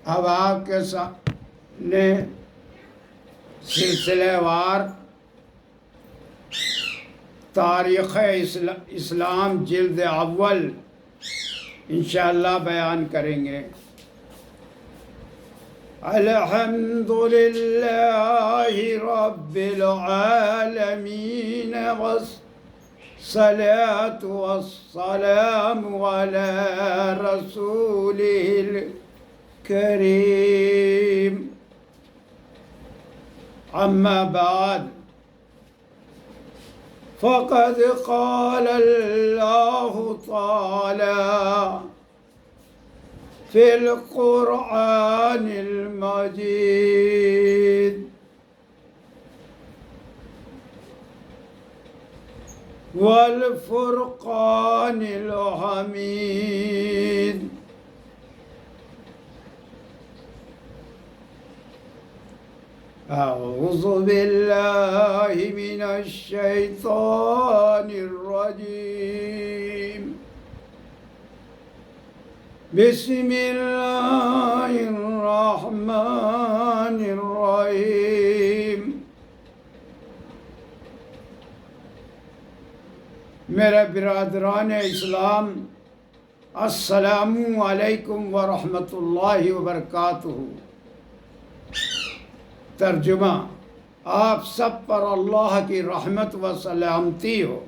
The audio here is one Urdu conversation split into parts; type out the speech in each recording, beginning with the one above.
اب آپ کے سامنے سلسلہ وار تاریخ اسلام جلد اول انشاءاللہ بیان کریں گے۔ الحمد للہ رب العالمین والصلاة والسلام علی رسولہ الکریم، اما بعد فقد قال اللہ تعالی فی القرآن المجید والفرقان الحمید، اعوذ باللہ من الشیطان الرجیم، بسم اللہ الرحمن الرحیم۔ میرے برادران اسلام، السلام علیکم ورحمۃ اللہ وبرکاتہ۔ ترجمہ: آپ سب پر اللہ کی رحمت و سلامتی ہو۔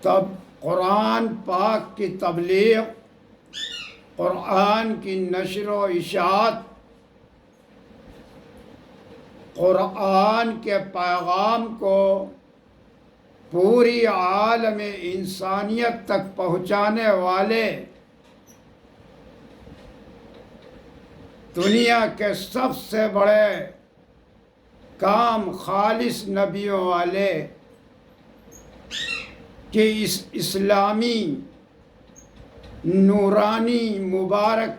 تب قرآن پاک کی تبلیغ، قرآن کی نشر و اشاعت، قرآن کے پیغام کو پوری عالم انسانیت تک پہنچانے والے دنیا کے سب سے بڑے کام خالص نبیوں والے کہ اس اسلامی نورانی مبارک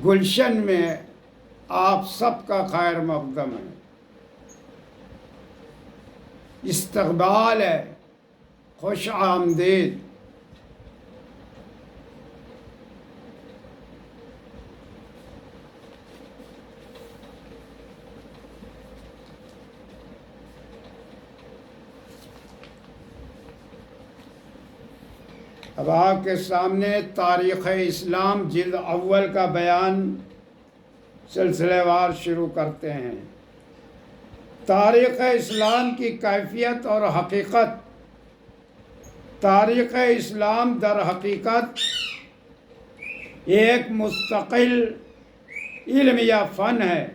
گلشن میں آپ سب کا خیر مقدم ہے، استقبال ہے، خوش آمدید۔ اب آپ کے سامنے تاریخ اسلام جلد اول کا بیان سلسلہ وار شروع کرتے ہیں۔ تاریخ اسلام کی کیفیت اور حقیقت۔ تاریخ اسلام در حقیقت ایک مستقل علم یا فن ہے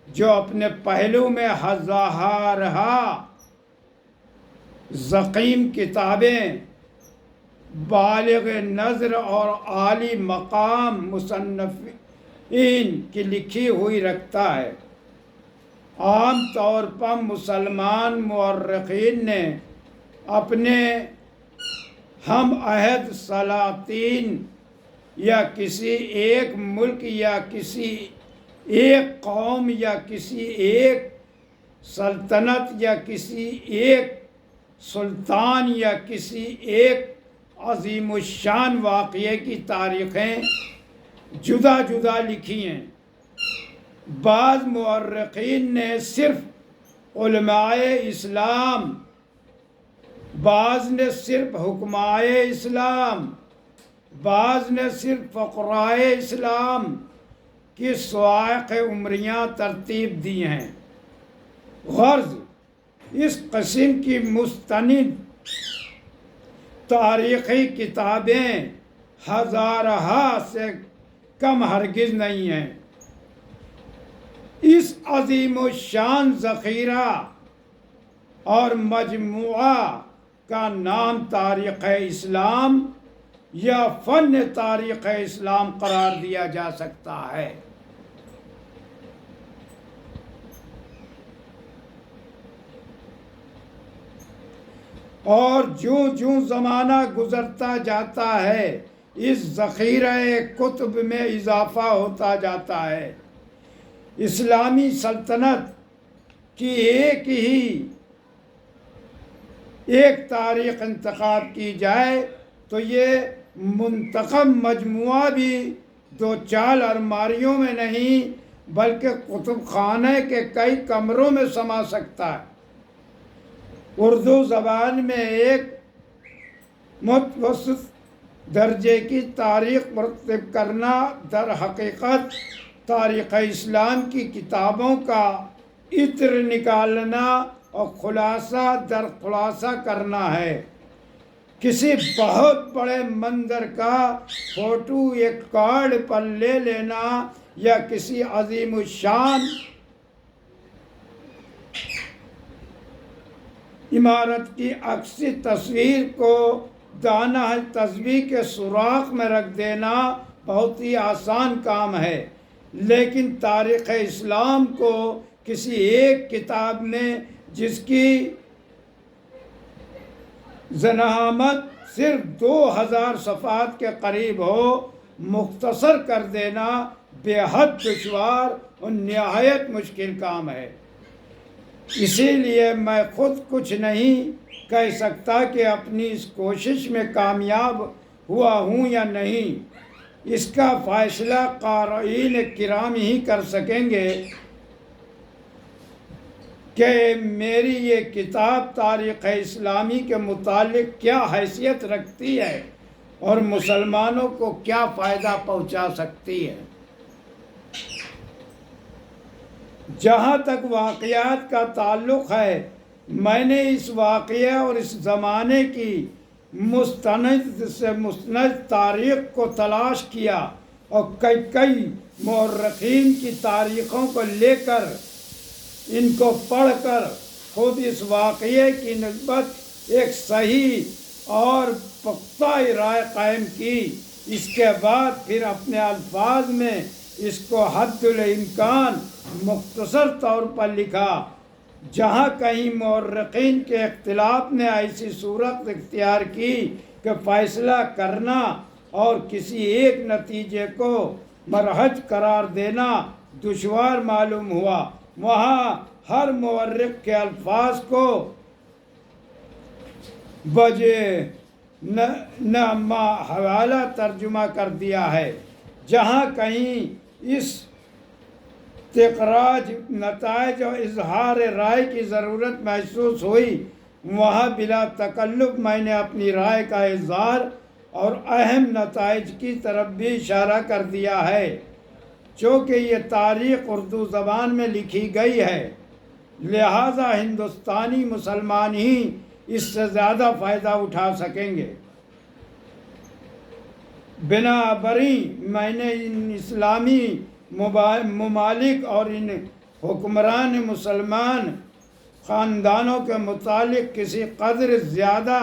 جو اپنے پہلو میں ہزارہ ضخیم کتابیں، بالغ نظر اور عالی مقام مصنفین کی لکھی ہوئی رکھتا ہے۔ عام طور پر مسلمان مورخین نے اپنے ہم عہد سلاطین یا کسی ایک ملک یا کسی ایک قوم یا کسی ایک سلطنت یا کسی ایک سلطان یا کسی ایک عظیم الشان واقعے کی تاریخیں جدا جدا لکھی ہیں۔ بعض مورخین نے صرف علماء اسلام، بعض نے صرف حکماء اسلام، بعض نے صرف فقراء اسلام کی صواعق عمریاں ترتیب دی ہیں۔ غرض اس قسم کی مستند تاریخی کتابیں ہزارہ سے کم ہرگز نہیں ہیں۔ اس عظیم الشان ذخیرہ اور مجموعہ کا نام تاریخ اسلام یا فن تاریخ اسلام قرار دیا جا سکتا ہے۔ اور جوں زمانہ گزرتا جاتا ہے اس ذخیرہ کتب میں اضافہ ہوتا جاتا ہے۔ اسلامی سلطنت کی ایک ہی ایک تاریخ انتخاب کی جائے تو یہ منتخب مجموعہ بھی دو چال الماریوں میں نہیں بلکہ کتب خانے کے کئی کمروں میں سما سکتا ہے۔ اردو زبان میں ایک متوسط درجے کی تاریخ مرتب کرنا در حقیقت تاریخ اسلام کی کتابوں کا عطر نکالنا اور خلاصہ در خلاصہ کرنا ہے۔ کسی بہت بڑے منظر کا فوٹو ایک کارڈ پر لے لینا یا کسی عظیم الشان عمارت کی عکسی تصویر کو دانہ تصویر کے سوراخ میں رکھ دینا بہت ہی آسان کام ہے، لیکن تاریخ اسلام کو کسی ایک کتاب میں جس کی ضخامت صرف 2000 صفحات کے قریب ہو مختصر کر دینا بے حد دشوار اور نہایت مشکل کام ہے۔ اسی لیے میں خود کچھ نہیں کہہ سکتا کہ اپنی اس کوشش میں کامیاب ہوا ہوں یا نہیں، اس کا فیصلہ قارئین کرام ہی کر سکیں گے کہ میری یہ کتاب تاریخ اسلامی کے متعلق کیا حیثیت رکھتی ہے اور مسلمانوں کو کیا فائدہ پہنچا سکتی ہے۔ جہاں تک واقعات کا تعلق ہے، میں نے اس واقعے اور اس زمانے کی مستند سے مستند تاریخ کو تلاش کیا اور کئی مورخین کی تاریخوں کو لے کر ان کو پڑھ کر خود اس واقعے کی نسبت ایک صحیح اور پختہ رائے قائم کی۔ اس کے بعد پھر اپنے الفاظ میں اس کو حد الامکان مختصر طور پر لکھا۔ جہاں کہیں مورخین کے اختلاف نے ایسی صورت اختیار کی کہ فیصلہ کرنا اور کسی ایک نتیجے کو مرجح قرار دینا دشوار معلوم ہوا، وہاں ہر مورخ کے الفاظ کو بجے نما حوالہ ترجمہ کر دیا ہے۔ جہاں کہیں اس استخراج نتائج اور اظہار رائے کی ضرورت محسوس ہوئی، وہاں بلا تکلف میں نے اپنی رائے کا اظہار اور اہم نتائج کی طرف بھی اشارہ کر دیا ہے۔ چونکہ یہ تاریخ اردو زبان میں لکھی گئی ہے، لہذا ہندوستانی مسلمان ہی اس سے زیادہ فائدہ اٹھا سکیں گے۔ بنابراً میں نے ان اسلامی ممالک اور ان حکمران مسلمان خاندانوں کے متعلق کسی قدر زیادہ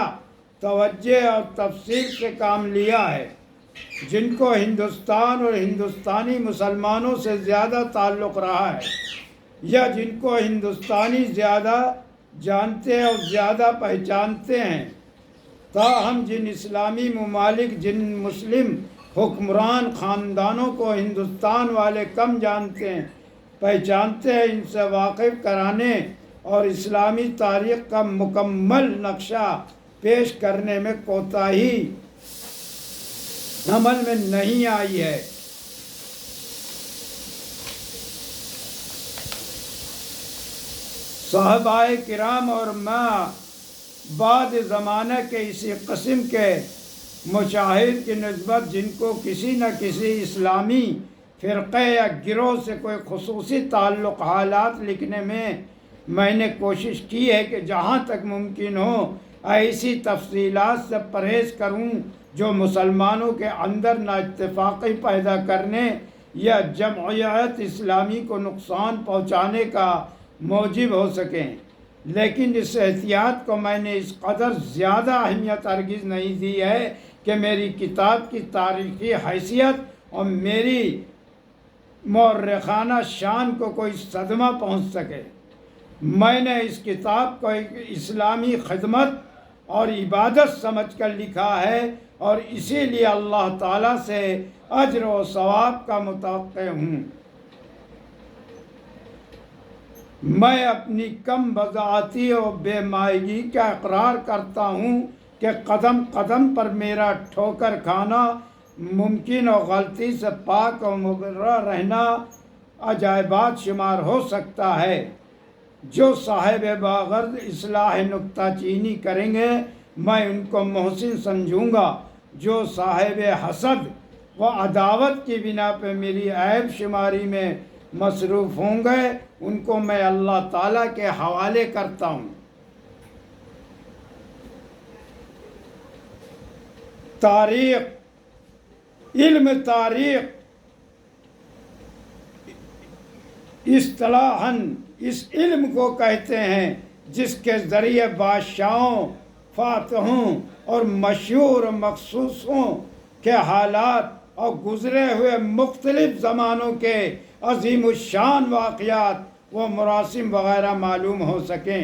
توجہ اور تفصیل سے کام لیا ہے، جن کو ہندوستان اور ہندوستانی مسلمانوں سے زیادہ تعلق رہا ہے، یا جن کو ہندوستانی زیادہ جانتے اور زیادہ پہچانتے ہیں۔ تاہم جن اسلامی ممالک، جن مسلم حکمران خاندانوں کو ہندوستان والے کم جانتے ہیں، پہچانتے ہیں، ان سے واقف کرانے اور اسلامی تاریخ کا مکمل نقشہ پیش کرنے میں کوتاہی عمل میں نہیں آئی ہے۔ صحابہ کرام اور میں بعد زمانہ کے اسی قسم کے مشاہیر کی نسبت، جن کو کسی نہ کسی اسلامی فرقے یا گروہ سے کوئی خصوصی تعلق حالات لکھنے میں نے کوشش کی ہے کہ جہاں تک ممکن ہو ایسی تفصیلات سے پرہیز کروں جو مسلمانوں کے اندر نااتفاقی پیدا کرنے یا جمعیت اسلامی کو نقصان پہنچانے کا موجب ہو سکیں، لیکن اس احتیاط کو میں نے اس قدر زیادہ اہمیت ہرگز نہیں دی ہے کہ میری کتاب کی تاریخی حیثیت اور میری مورخانہ شان کو کوئی صدمہ پہنچ سکے۔ میں نے اس کتاب کو ایک اسلامی خدمت اور عبادت سمجھ کر لکھا ہے، اور اسی لیے اللہ تعالیٰ سے اجر و ثواب کا متوقع ہوں۔ میں اپنی کم بضاعتی اور بے مائگی کا اقرار کرتا ہوں کہ قدم قدم پر میرا ٹھوکر کھانا ممکن اور غلطی سے پاک اور مبرہ رہنا عجائبات شمار ہو سکتا ہے۔ جو صاحب باغرض اصلاح نکتہ چینی کریں گے میں ان کو محسن سمجھوں گا، جو صاحب حسد و عداوت کی بنا پہ میری عیب شماری میں مصروف ہوں گے ان کو میں اللہ تعالیٰ کے حوالے کرتا ہوں۔ تاریخ، علم تاریخ اصطلاحاً اس علم کو کہتے ہیں جس کے ذریعے بادشاہوں، فاتحوں اور مشہور مخصوصوں کے حالات اور گزرے ہوئے مختلف زمانوں کے عظیم الشان واقعات و مراسم وغیرہ معلوم ہو سکیں،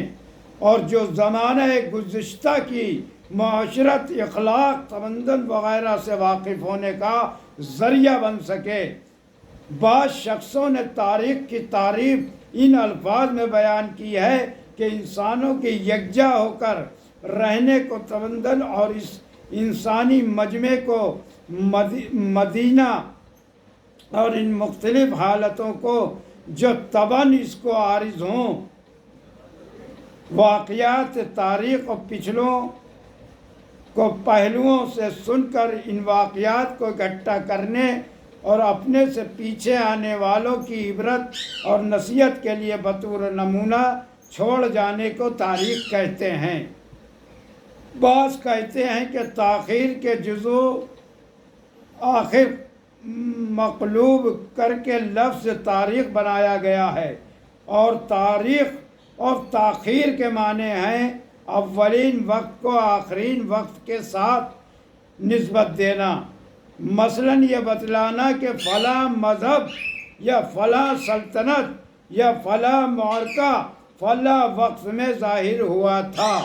اور جو زمانہ گزشتہ کی معاشرت، اخلاق، تمدن وغیرہ سے واقف ہونے کا ذریعہ بن سکے۔ بعض شخصوں نے تاریخ کی تعریف ان الفاظ میں بیان کی ہے کہ انسانوں کے یکجا ہو کر رہنے کو تمدن اور اس انسانی مجمع کو مدینہ اور ان مختلف حالتوں کو جو طبعاً اس کو عارض ہوں، واقعات تاریخ اور پچھلوں کو پہلوؤں سے سن کر ان واقعات کو اکٹھا کرنے اور اپنے سے پیچھے آنے والوں کی عبرت اور نصیحت کے لیے بطور نمونہ چھوڑ جانے کو تاریخ کہتے ہیں۔ بعض کہتے ہیں کہ تاخیر کے جزو آخر مقلوب کر کے لفظ تاریخ بنایا گیا ہے، اور تاریخ اور تاخیر کے معنی ہیں اولین وقت کو آخرین وقت کے ساتھ نسبت دینا، مثلاً یہ بتلانا کہ فلاں مذہب یا فلاں سلطنت یا فلاں معرکہ فلاں وقت میں ظاہر ہوا تھا۔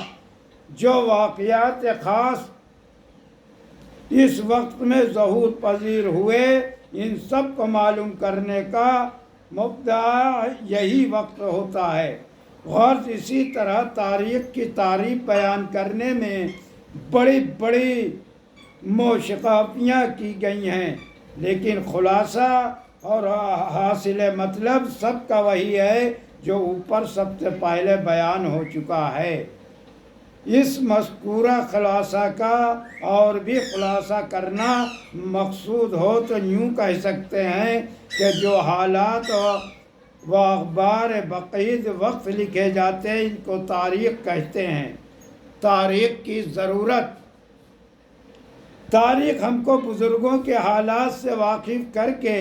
جو واقعات خاص اس وقت میں ظہور پذیر ہوئے ان سب کو معلوم کرنے کا مبدأ یہی وقت ہوتا ہے۔ غرض اسی طرح تاریخ کی تعریف بیان کرنے میں بڑی بڑی موشقافیاں کی گئی ہیں، لیکن خلاصہ اور حاصل مطلب سب کا وہی ہے جو اوپر سب سے پہلے بیان ہو چکا ہے۔ اس مذکورہ خلاصہ کا اور بھی خلاصہ کرنا مقصود ہو تو یوں کہہ سکتے ہیں کہ جو حالات و اخبار بقید وقت لکھے جاتے ہیں ان کو تاریخ کہتے ہیں۔ تاریخ کی ضرورت، تاریخ ہم کو بزرگوں کے حالات سے واقف کر کے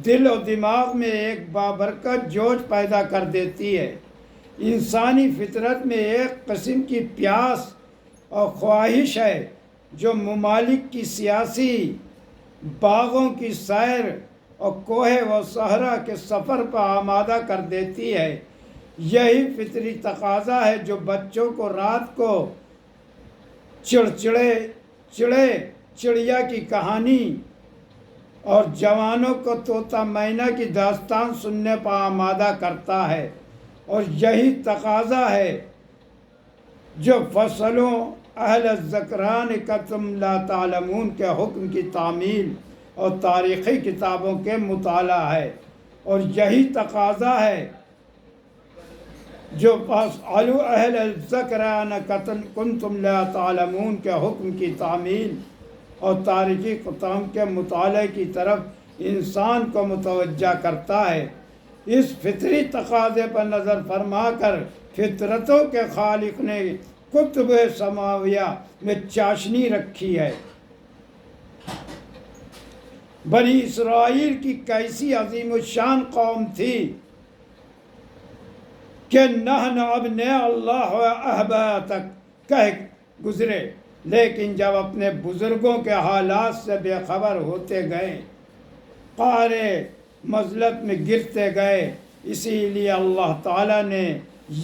دل و دماغ میں ایک بابرکت جوش پیدا کر دیتی ہے۔ انسانی فطرت میں ایک قسم کی پیاس اور خواہش ہے جو ممالک کی سیاسی، باغوں کی سیر اور کوہ و صحرا کے سفر پر آمادہ کر دیتی ہے۔ یہی فطری تقاضا ہے جو بچوں کو رات کو چڑیا کی کہانی اور جوانوں کو طوطا مینا کی داستان سننے پر آمادہ کرتا ہے، اور یہی تقاضا ہے جو فصلوں اہل الذکران کا تم لا تعلمون کے حکم کی تعمیل اور تاریخی کتابوں کے مطالعہ ہے، اور یہی تقاضا ہے جو فاسألوا اہل الذکران کنتم لا تعلمون کے حکم کی تعمیل اور تاریخی کتاب کے مطالعے کی طرف انسان کو متوجہ کرتا ہے۔ اس فطری تقاضے پر نظر فرما کر فطرتوں کے خالق نے کتب سماویہ میں چاشنی رکھی ہے۔ بنی اسرائیل کی کیسی عظیم الشان قوم تھی کہ نحن ابناء اللہ و احباء تک کہہ گزرے، لیکن جب اپنے بزرگوں کے حالات سے بے خبر ہوتے گئے، قعر مذلت میں گرتے گئے، اسی لیے اللہ تعالیٰ نے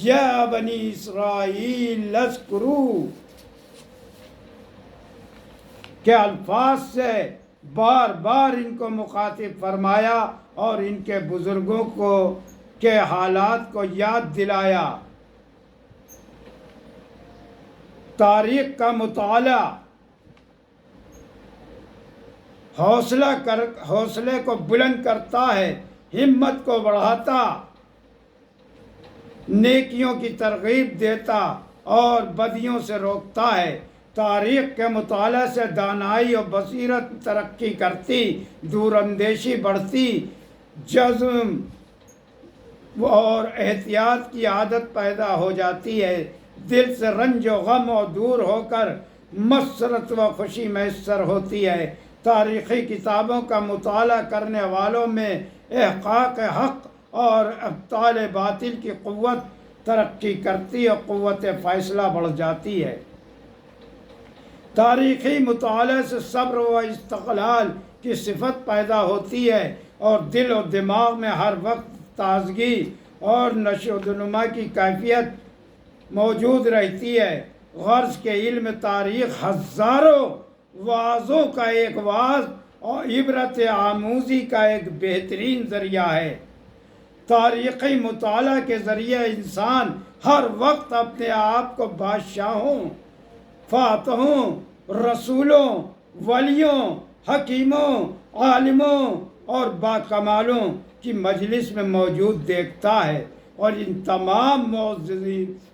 یا بنی اسرائیل اذکروا کے الفاظ سے بار بار ان کو مخاطب فرمایا اور ان کے بزرگوں کو کے حالات کو یاد دلایا۔ تاریخ کا مطالعہ حوصلے کو بلند کرتا ہے، ہمت کو بڑھاتا، نیکیوں کی ترغیب دیتا اور بدیوں سے روکتا ہے۔ تاریخ کے مطالعے سے دانائی اور بصیرت ترقی کرتی، دور اندیشی بڑھتی، جزم اور احتیاط کی عادت پیدا ہو جاتی ہے، دل سے رنج و غم اور دور ہو کر مسرت و خوشی میسر ہوتی ہے۔ تاریخی کتابوں کا مطالعہ کرنے والوں میں احقاق حق اور ابطال باطل کی قوت ترقی کرتی اور قوت فیصلہ بڑھ جاتی ہے۔ تاریخی مطالعے سے صبر و استقلال کی صفت پیدا ہوتی ہے اور دل و دماغ میں ہر وقت تازگی اور نشو و نما کی کیفیت موجود رہتی ہے۔ غرض کے علم تاریخ ہزاروں وعظوں کا ایک واعظ اور عبرت آموزی کا ایک بہترین ذریعہ ہے۔ تاریخی مطالعہ کے ذریعے انسان ہر وقت اپنے آپ کو بادشاہوں، فاتحوں، رسولوں، ولیوں، حکیموں، عالموں اور باکمالوں کی مجلس میں موجود دیکھتا ہے اور ان تمام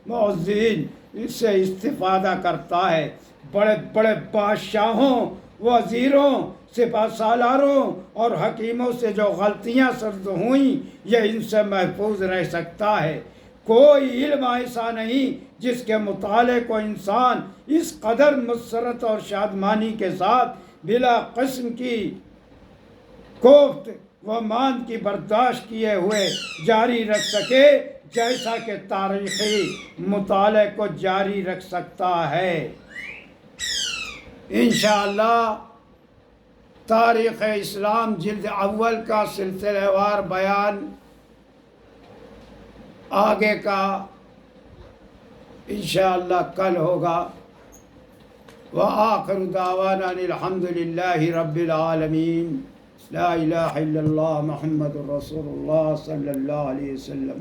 معززین سے استفادہ کرتا ہے۔ بڑے بڑے بادشاہوں، وزیروں، سپہ سالاروں اور حکیموں سے جو غلطیاں سرد ہوئیں یہ ان سے محفوظ رہ سکتا ہے۔ کوئی علم ایسا نہیں جس کے مطالعے کو انسان اس قدر مسرت اور شادمانی کے ساتھ بلا قسم کی کوفت و مان کی برداشت کیے ہوئے جاری رکھ سکے جیسا کہ تاریخی مطالعے کو جاری رکھ سکتا ہے۔ انشاءاللہ تاریخ اسلام جلد اول کا سلسلہ وار بیان آگے کا انشاءاللہ کل ہوگا۔ وآخر دعوانا الحمدللہ رب العالمین، لا الہ الا اللہ محمد رسول اللہ صلی اللہ علیہ وسلم۔